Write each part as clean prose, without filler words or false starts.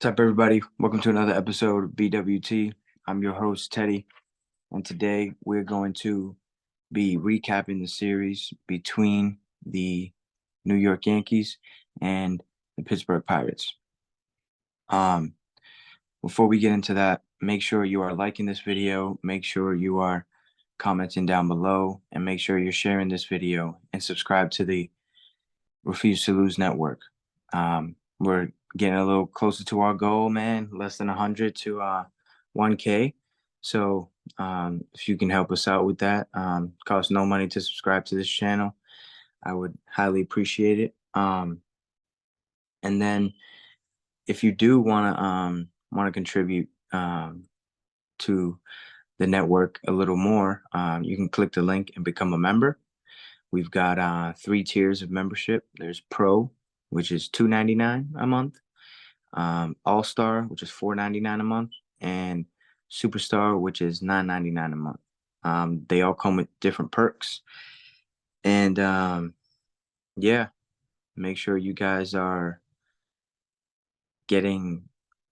What's up, everybody? Welcome to another episode of BWT. I'm your host, Teddy, and today we're going to be recapping the series between the New York Yankees and the Pittsburgh Pirates. Um, Before we get into that, make sure you are liking this video, make sure you are commenting down below, and make sure you're sharing this video and subscribe to the Refuse to Lose Network. We're getting a little closer to our goal, man. Less than 100 to 1K. So if you can help us out with that, costs no money to subscribe to this channel. I would highly appreciate it. And then if you do want to contribute to the network a little more, you can click the link and become a member. We've got 3 tiers of membership. There's Pro, which is $2.99 a month. All-Star, which is $4.99 a month, and Superstar, which is $9.99 a month. They all come with different perks. And yeah, make sure you guys are getting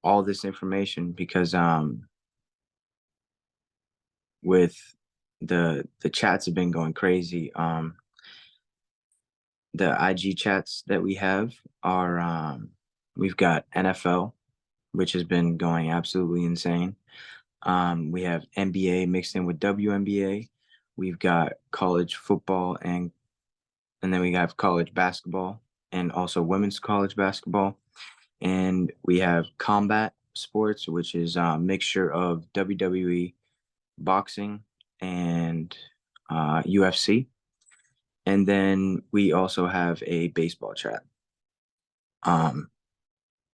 all this information because with the chats have been going crazy. The IG chats that we have are we've got NFL, which has been going absolutely insane. We have NBA mixed in with WNBA. We've got college football and then we have college basketball and also women's college basketball. And we have combat sports, which is a mixture of WWE, boxing, and UFC. And then we also have a baseball chat.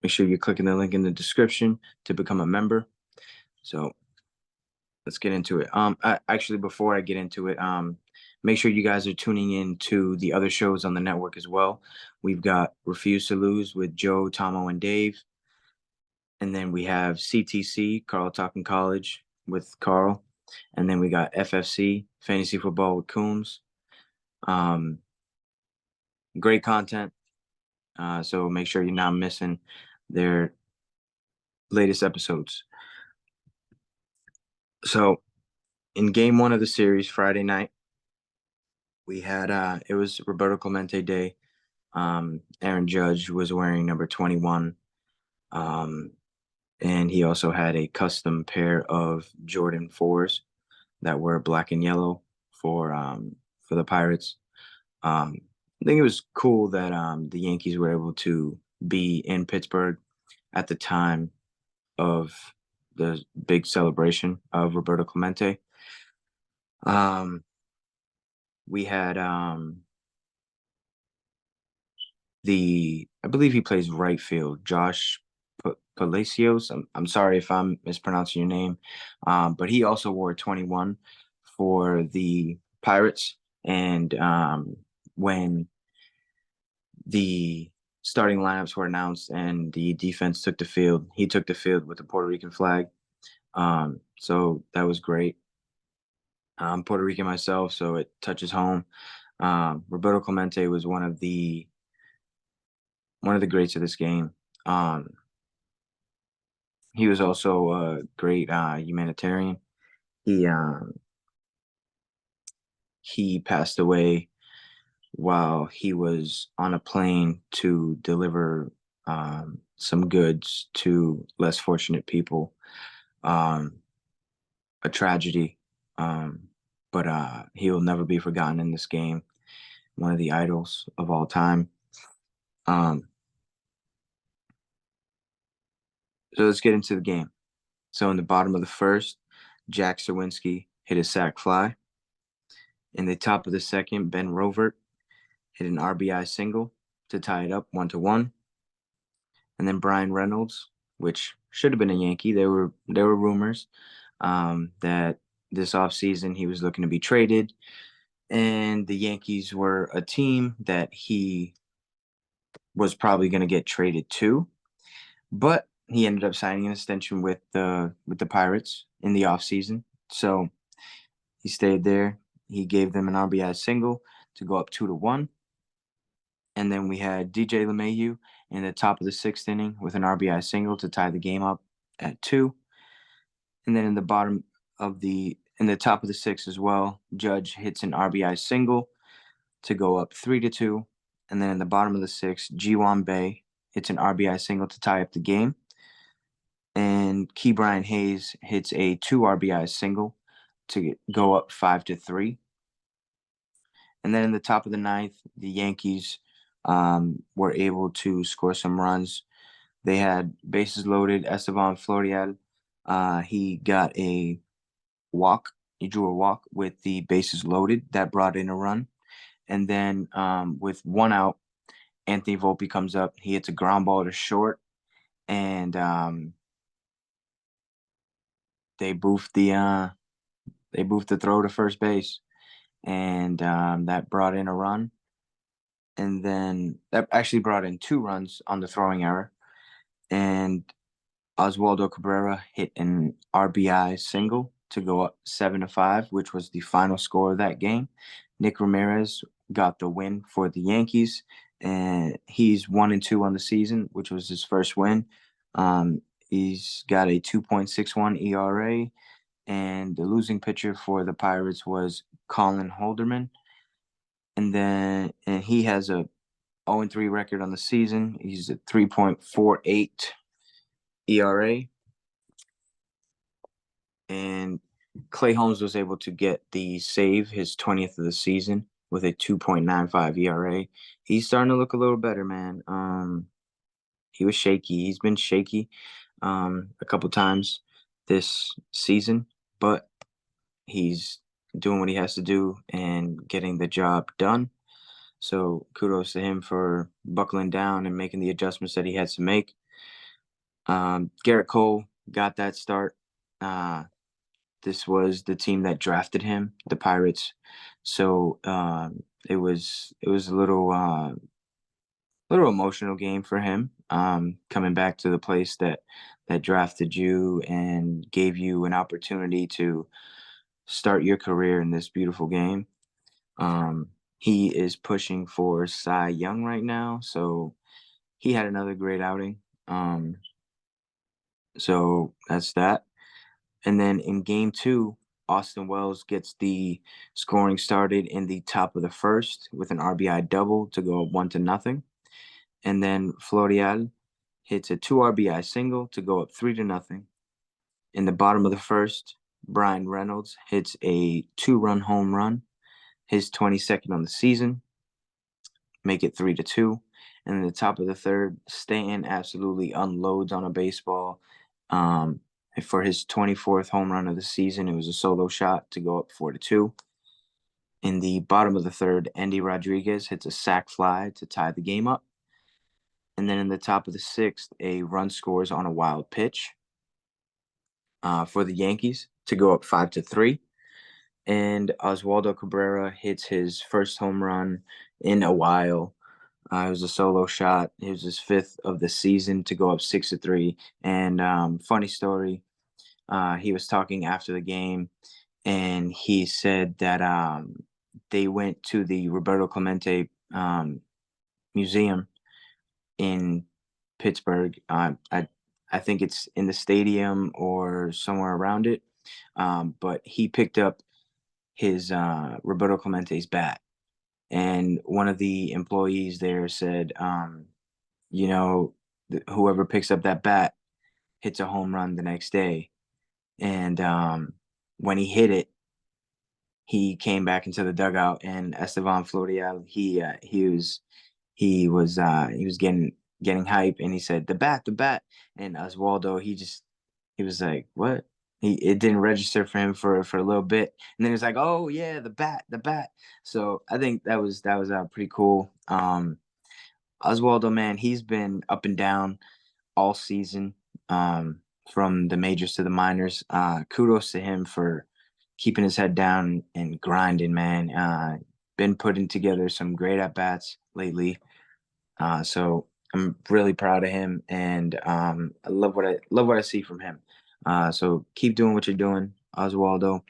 Make sure you're clicking the link in the description to become a member. So let's get into it. Actually, before I get into it, make sure you guys are tuning in to the other shows on the network as well. We've got Refuse to Lose with Joe, Tomo, and Dave. And then we have CTC, Carl Talking College, with Carl. And then we got FFC, Fantasy Football with Coombs. Great content. So make sure you're not missing their latest episodes. So in game 1 of the series, Friday night, we had it was Roberto Clemente Day. Aaron Judge was wearing number 21. And he also had a custom pair of Jordan 4s that were black and yellow for the Pirates. I think it was cool that the Yankees were able to be in Pittsburgh at the time of the big celebration of Roberto Clemente. We had I believe he plays right field, Josh Palacios. I'm sorry if I'm mispronouncing your name, but he also wore 21 for the Pirates. And when the starting lineups were announced and the defense took the field, he took the field with the Puerto Rican flag. So that was great. I'm Puerto Rican myself, so it touches home. Roberto Clemente was one of the greats of this game. He was also a great humanitarian. He passed away while he was on a plane to deliver some goods to less fortunate people. A tragedy, but he will never be forgotten in this game. One of the idols of all time. So let's get into the game. So in the bottom of the first, Jack Sawinski hit a sac fly. In the top of the second, Ben Rovert hit an RBI single to tie it up 1-1. And then Brian Reynolds, which should have been a Yankee. There were rumors that this offseason he was looking to be traded, and the Yankees were a team that he was probably going to get traded to. But he ended up signing an extension with the Pirates in the offseason. So he stayed there. He gave them an RBI single to go up 2-1. And then we had DJ LeMahieu in the top of the sixth inning with an RBI single to tie the game up at 2. And then in the top of the sixth as well, Judge hits an RBI single to go up 3-2. And then in the bottom of the sixth, G1 Bay hits an RBI single to tie up the game. And Key Brian Hayes hits a 2 RBI single to go up 5-3. And then in the top of the ninth, the Yankees were able to score some runs. They had bases loaded. Estevan Florial, he got a walk. He drew a walk with the bases loaded. That brought in a run. And then with 1 out, Anthony Volpe comes up. He hits a ground ball to short, and they boofed the throw to first base, and that brought in a run. And then that actually brought in 2 runs on the throwing error. And Oswaldo Cabrera hit an RBI single to go up 7-5, which was the final score of that game. Nick Ramirez got the win for the Yankees, and he's 1-2 on the season, which was his first win. He's got a 2.61 ERA, and the losing pitcher for the Pirates was Colin Holderman. And he has a 0-3 record on the season. He's at 3.48 ERA. And Clay Holmes was able to get the save, his 20th of the season, with a 2.95 ERA. He's starting to look a little better, man. He was shaky. He's been shaky a couple times this season, but he's doing what he has to do and getting the job done. So kudos to him for buckling down and making the adjustments that he had to make. Garrett Cole got that start. This was the team that drafted him, the Pirates. So it was a little emotional game for him, coming back to the place that drafted you and gave you an opportunity to start your career in this beautiful game. He is pushing for Cy Young right now, so he had another great outing. So that's that. And then in game 2, Austin Wells gets the scoring started in the top of the first with an RBI double to go up 1-0. And then Florial hits a 2 RBI single to go up 3-0. In the bottom of the first, Brian Reynolds hits a 2-run home run, his 22nd on the season, make it 3-2. And in the top of the third, Stanton absolutely unloads on a baseball. For his 24th home run of the season, it was a solo shot to go up 4-2. In the bottom of the third, Andy Rodriguez hits a sac fly to tie the game up. And then in the top of the sixth, a run scores on a wild pitch for the Yankees to go up 5-3. And Oswaldo Cabrera hits his first home run in a while. It was a solo shot. It was his 5th of the season to go up 6-3. And funny story, he was talking after the game, and he said that they went to the Roberto Clemente museum in Pittsburgh. I think it's in the stadium or somewhere around it. But he picked up his Roberto Clemente's bat, and one of the employees there said, whoever picks up that bat hits a home run the next day. And when he hit it, he came back into the dugout, and Estevan Florial, he was getting hype, and he said, the bat. And Oswaldo, he was like, what? It didn't register for him for a little bit, and then he's like, oh yeah, the bat. So I think that was pretty cool. Oswaldo, man, he's been up and down all season, from the majors to the minors. Kudos to him for keeping his head down and grinding, man. Been putting together some great at bats lately. So I'm really proud of him, and I love what I see from him. So keep doing what you're doing, Oswaldo.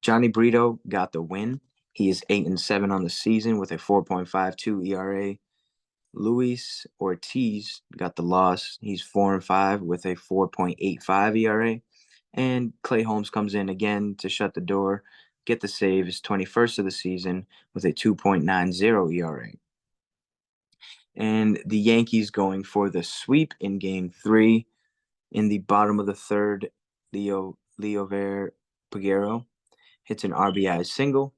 Johnny Brito got the win. He is 8-7 on the season with a 4.52 ERA. Luis Ortiz got the loss. He's 4-5 with a 4.85 ERA. And Clay Holmes comes in again to shut the door, get the save, his 21st of the season with a 2.90 ERA. And the Yankees going for the sweep in game three. In the bottom of the third, Leover Peguero hits an RBI single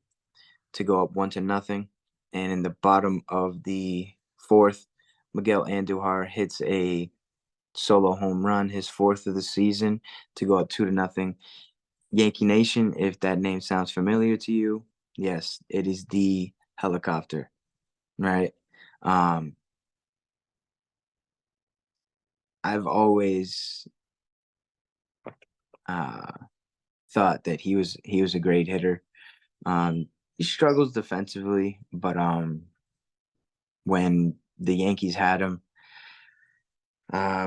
to go up 1-0. And in the bottom of the fourth, Miguel Andujar hits a solo home run, his fourth of the season, to go up 2-0. Yankee Nation, if that name sounds familiar to you, yes, it is the helicopter, right? Um, I've always uh, thought that he was a great hitter. He struggles defensively, but when the Yankees had him,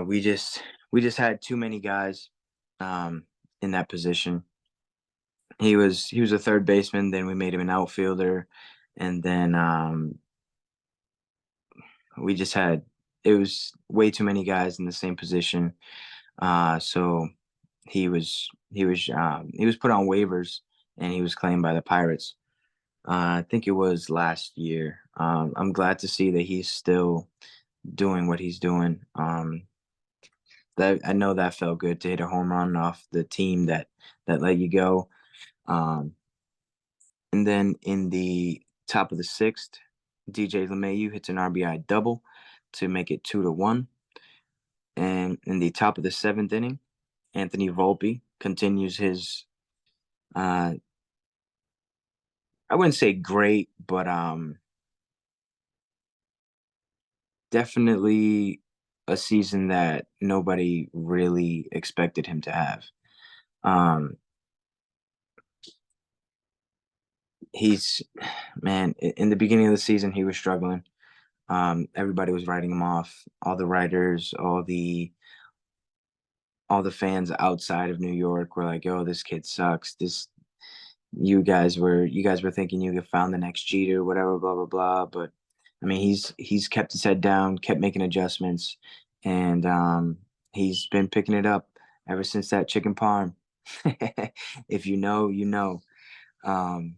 we just had too many guys in that position. He was a third baseman, then we made him an outfielder, and then we just had it was way too many guys in the same position. So he was put on waivers and he was claimed by the Pirates. I think it was last year. I'm glad to see that he's still doing what he's doing. That I know that felt good to hit a home run off the team that let you go. Um, and then in the top of the sixth, DJ LeMahieu hits an RBI double to make it 2-1. And in the top of the seventh inning, Anthony Volpe continues his uh, I wouldn't say great, but definitely a season that nobody really expected him to have. Um, he's man, in the beginning of the season he was struggling. Everybody was writing him off. All the writers, all the fans outside of New York were like, "Oh, this kid sucks. This you guys were thinking you could found the next Jeter, whatever, blah blah blah." But I mean, he's kept his head down, kept making adjustments, and he's been picking it up ever since that chicken parm. If you know, you know. Um,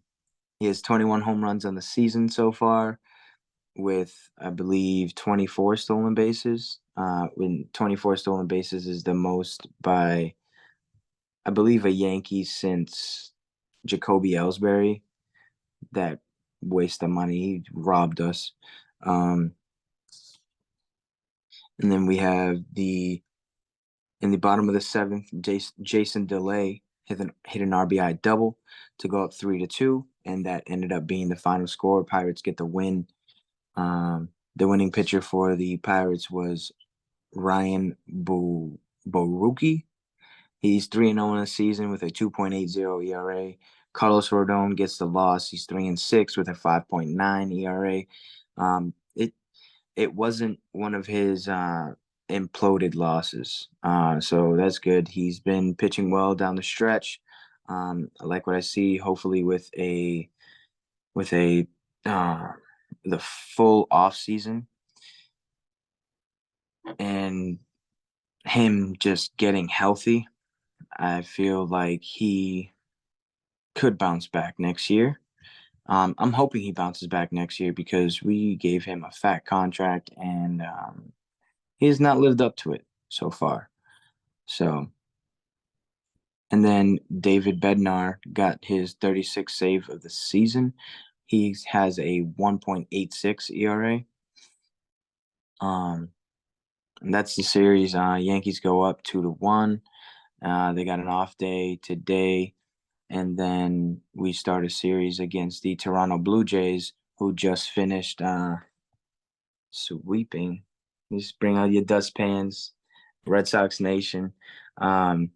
he has 21 home runs on the season so far, with I believe 24 stolen bases. When 24 stolen bases is the most by I believe a Yankee since Jacoby Ellsbury. That waste of money. He robbed us. Um, and then we have in the bottom of the seventh, Jason Delay hit an RBI double to go up 3-2, and that ended up being the final score. Pirates get the win. The winning pitcher for the Pirates was Ryan Borucki. He's 3-0 in the season with a 2.80 ERA. Carlos Rodon gets the loss. He's 3-6 with a 5.9 ERA. It wasn't one of his imploded losses, so that's good. He's been pitching well down the stretch. I like what I see. Hopefully, with a uh, the full off season and him just getting healthy, I feel like he could bounce back next year. I'm hoping he bounces back next year because we gave him a fat contract and he has not lived up to it so far. So, and then David Bednar got his 36th save of the season. He has a 1.86 ERA. Um, and that's the series. Yankees go up 2-1. They got an off day today, and then we start a series against the Toronto Blue Jays, who just finished sweeping. Just bring out your dustpans, Red Sox Nation. Um,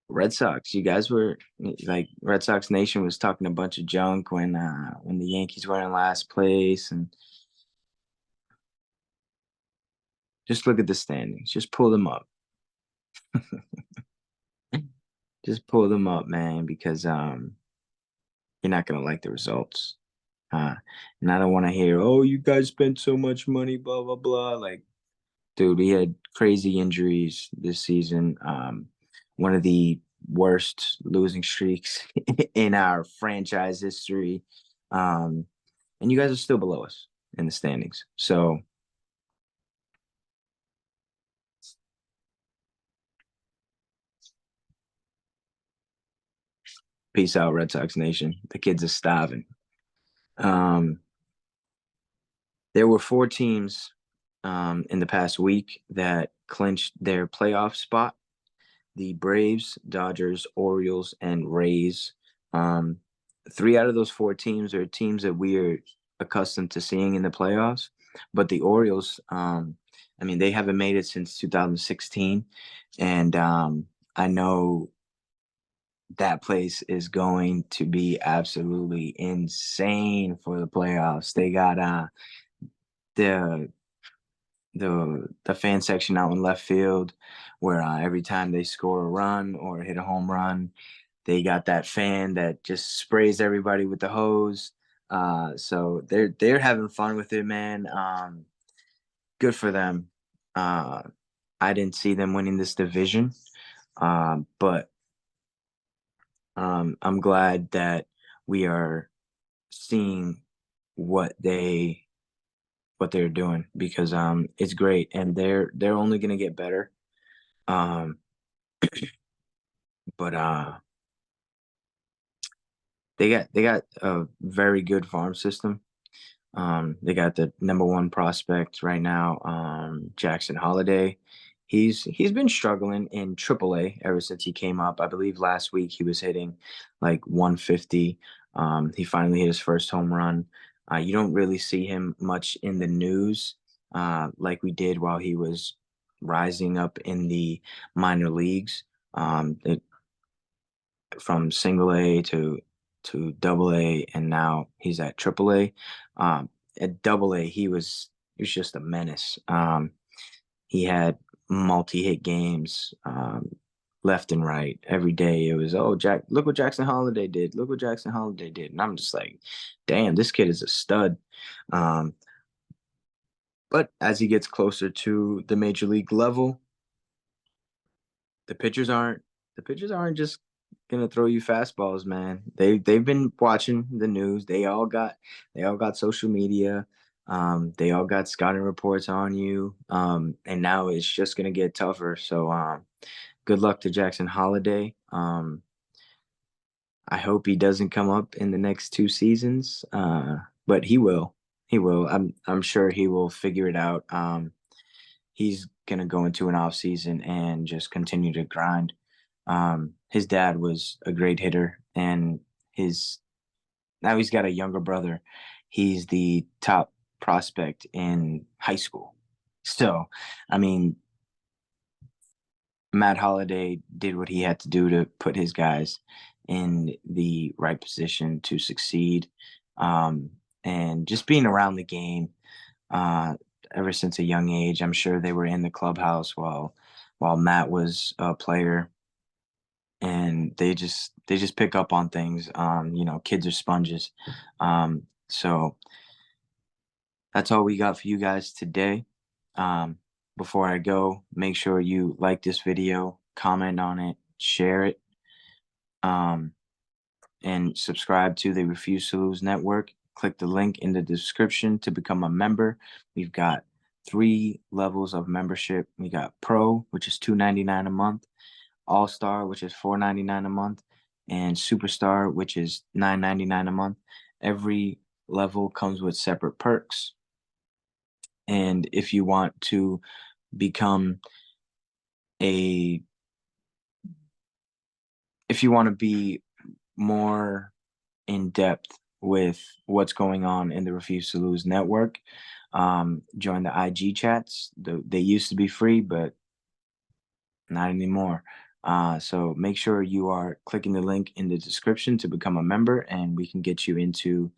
Red Sox, you guys were like Red Sox Nation was talking a bunch of junk when the Yankees were in last place, and just look at the standings. Just pull them up. Just pull them up, man, because you're not gonna like the results. And I don't want to hear, oh, you guys spent so much money, blah blah blah. Like, dude, we had crazy injuries this season. One of the worst losing streaks in our franchise history. Um, and you guys are still below us in the standings. So peace out, Red Sox Nation. The kids are starving. Um, there were four teams in the past week that clinched their playoff spot: the Braves, Dodgers, Orioles, and Rays. Um, three out of those four teams are teams that we are accustomed to seeing in the playoffs. But the Orioles, I mean, they haven't made it since 2016. And I know that place is going to be absolutely insane for the playoffs. They got the the fan section out in left field, where every time they score a run or hit a home run, they got that fan that just sprays everybody with the hose. So they're having fun with it, man. Good for them. Uh, I didn't see them winning this division, but I'm glad that we are seeing what they're doing, because it's great, and they're only gonna get better. Um, but they got a very good farm system. They got the number one prospect right now, Jackson Holiday. He's been struggling in AAA ever since he came up. I believe last week he was hitting like 150. He finally hit his first home run. You don't really see him much in the news, like we did while he was rising up in the minor leagues. It, from single A to double A, and now he's at triple A. At double A, he was just a menace. He had multi-hit games, left and right every day. It was, oh, Jack, look what Jackson Holiday did. Look what Jackson Holiday did. And I'm just like, damn, this kid is a stud. Um, but as he gets closer to the major league level, the pitchers aren't the pitchers aren't just gonna throw you fastballs, man. They've been watching the news. They all got social media. They all got scouting reports on you. And now it's just gonna get tougher. So good luck to Jackson Holiday. I hope he doesn't come up in the next two seasons. But he will. He will. I'm sure he will figure it out. He's gonna go into an off season and just continue to grind. His dad was a great hitter, and his now he's got a younger brother. He's the top prospect in high school. So, I mean, Matt Holliday did what he had to do to put his guys in the right position to succeed. Um, and just being around the game, uh, ever since a young age. I'm sure they were in the clubhouse while Matt was a player, and they just pick up on things. Kids are sponges. So that's all we got for you guys today. Um, Before I go, make sure you like this video, comment on it, share it, um, and subscribe to the Refuse to Lose Network. Click the link in the description to become a member. We've got three levels of membership. We got Pro, which is $2.99 a month, All Star, which is $4.99 a month, and Superstar, which is $9.99 a month. Every level comes with separate perks. And if you want to become a, if you want to be more in depth with what's going on in the Refuse to Lose network, join the IG chats. They used to be free, but not anymore. So make sure you are clicking the link in the description to become a member, and we can get you into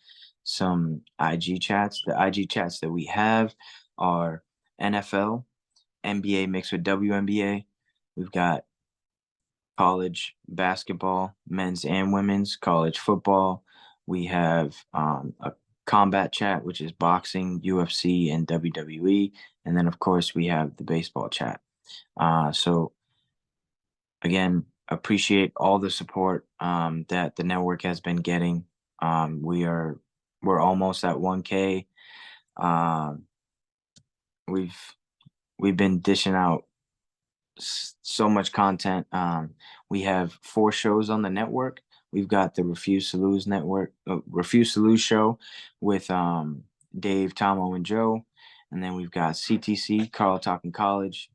some IG chats. The IG chats that we have are NFL, NBA mixed with WNBA. We've got college basketball, men's and women's, college football. We have combat chat, which is boxing, UFC, and WWE. And then, of course, we have the baseball chat. So, again, appreciate all the support that the network has been getting. We're almost at 1K. Um, we've we've been dishing out so much content. We have 4 shows on the network. We've got the Refuse to Lose show with Dave, Tomo, and Joe, and then we've got CTC, Carl Talking College.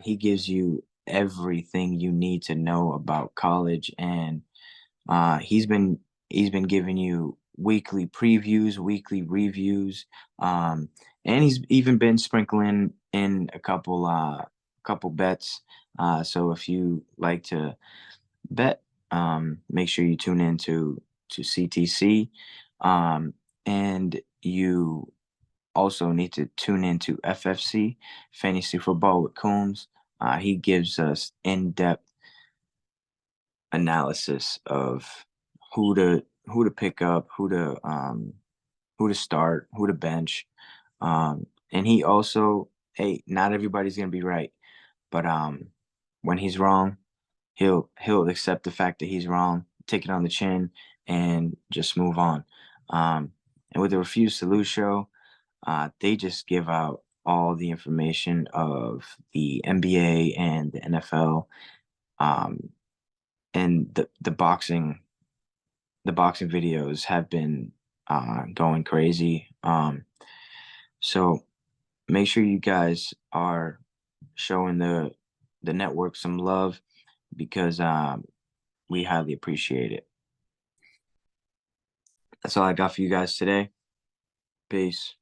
He gives you everything you need to know about college, and he's been giving you weekly previews, weekly reviews, and he's even been sprinkling in a couple bets. So if you like to bet, make sure you tune in to CTC, and you also need to tune into FFC, Fantasy Football with Coombs. He gives us in-depth analysis of who to pick up, who to start, who to bench. And he also, hey, not everybody's gonna be right, but when he's wrong, he'll accept the fact that he's wrong, take it on the chin, and just move on. And with the Refuse to Lose show, they just give out all the information of the NBA and the NFL, and the boxing videos have been going crazy. So make sure you guys are showing the network some love, because we highly appreciate it. That's all I got for you guys today. Peace.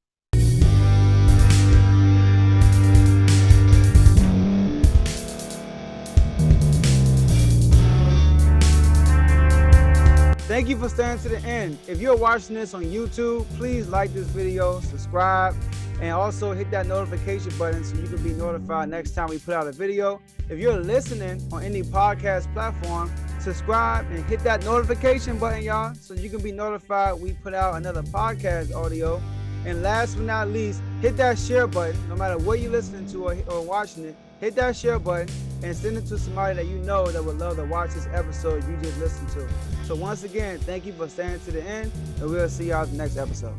Thank you for staying to the end. If you're watching this on YouTube, please like this video, subscribe, and also hit that notification button so you can be notified next time we put out a video. If you're listening on any podcast platform, subscribe and hit that notification button, y'all, so you can be notified we put out another podcast audio. And last but not least, hit that share button. No matter what you're listening to or watching it, hit that share button and send it to somebody that you know that would love to watch this episode you just listened to. So once again, thank you for staying to the end, and we'll see y'all in the next episode.